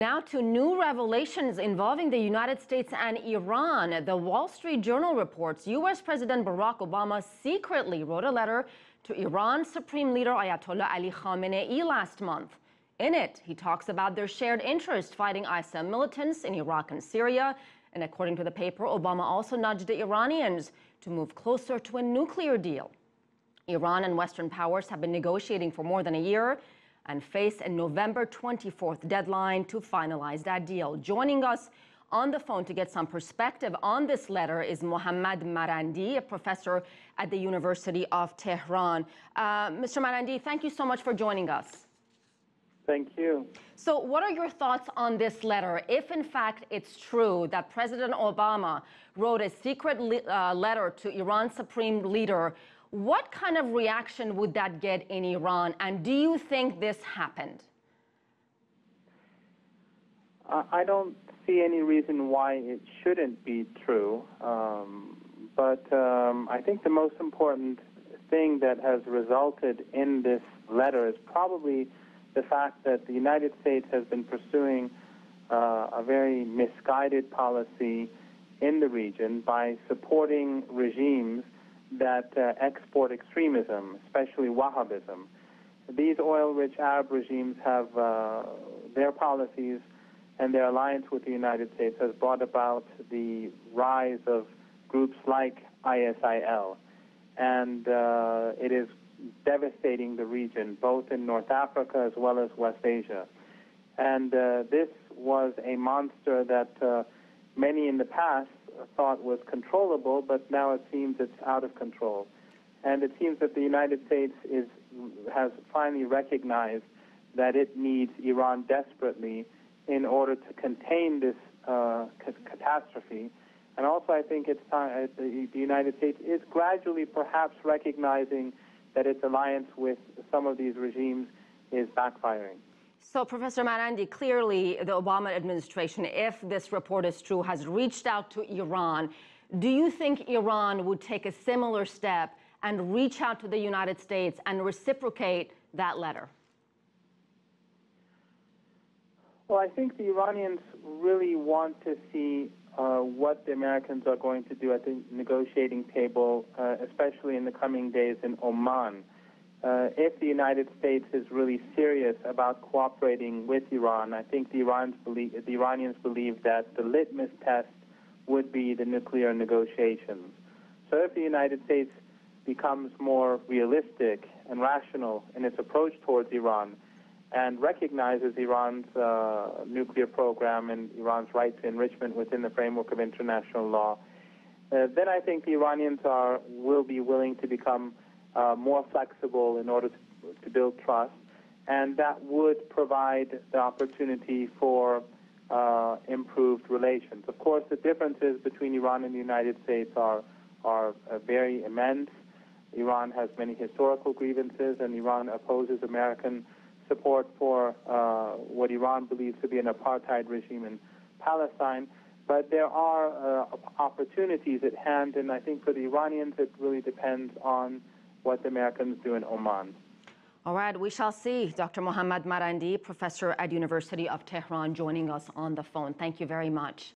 Now to new revelations involving the United States and Iran. The Wall Street Journal reports U.S. President Barack Obama secretly wrote a letter to Iran's Supreme Leader Ayatollah Ali Khamenei last month. In it, he talks about their shared interest fighting ISIL militants in Iraq and Syria. And according to the paper, Obama also nudged the Iranians to move closer to a nuclear deal. Iran and Western powers have been negotiating for more than a year and face a November 24th deadline to finalize that deal. Joining us on the phone to get some perspective on this letter is Mohammad Marandi, a professor at the University of Tehran. Mr. Marandi, thank you so much for joining us. Thank you. So what are your thoughts on this letter? If in fact it's true that President Obama wrote a secret letter to Iran's Supreme Leader, what kind of reaction would that get in Iran? And do you think this happened? I don't see any reason why it shouldn't be true. But I think the most important thing that has resulted in this letter is probably the fact that the United States has been pursuing a very misguided policy in the region by supporting regimes that export extremism, especially Wahhabism. These oil-rich Arab regimes have their policies, and their alliance with the United States has brought about the rise of groups like ISIL. And it is devastating the region, both in North Africa as well as West Asia. And this was a monster that many in the past thought was controllable, but now it seems it's out of control. And it seems that the United States has finally recognized that it needs Iran desperately in order to contain this catastrophe. And also I think it's time the United States is gradually perhaps recognizing that its alliance with some of these regimes is backfiring. So, Professor Marandi, clearly the Obama administration, if this report is true, has reached out to Iran. Do you think Iran would take a similar step and reach out to the United States and reciprocate that letter? Well, I think the Iranians really want to see what the Americans are going to do at the negotiating table, especially in the coming days in Oman. If the United States is really serious about cooperating with Iran, I think the Iranians believe that the litmus test would be the nuclear negotiations. So if the United States becomes more realistic and rational in its approach towards Iran and recognizes Iran's nuclear program and Iran's right to enrichment within the framework of international law, then I think the Iranians will be willing to become more flexible in order to build trust, and that would provide the opportunity for improved relations. Of course, the differences between Iran and the United States are very immense. Iran has many historical grievances, and Iran opposes American support for what Iran believes to be an apartheid regime in Palestine. But there are opportunities at hand, and I think for the Iranians it really depends on what the Americans do in Oman. All right, we shall see. Dr. Mohammad Marandi, professor at University of Tehran, joining us on the phone. Thank you very much.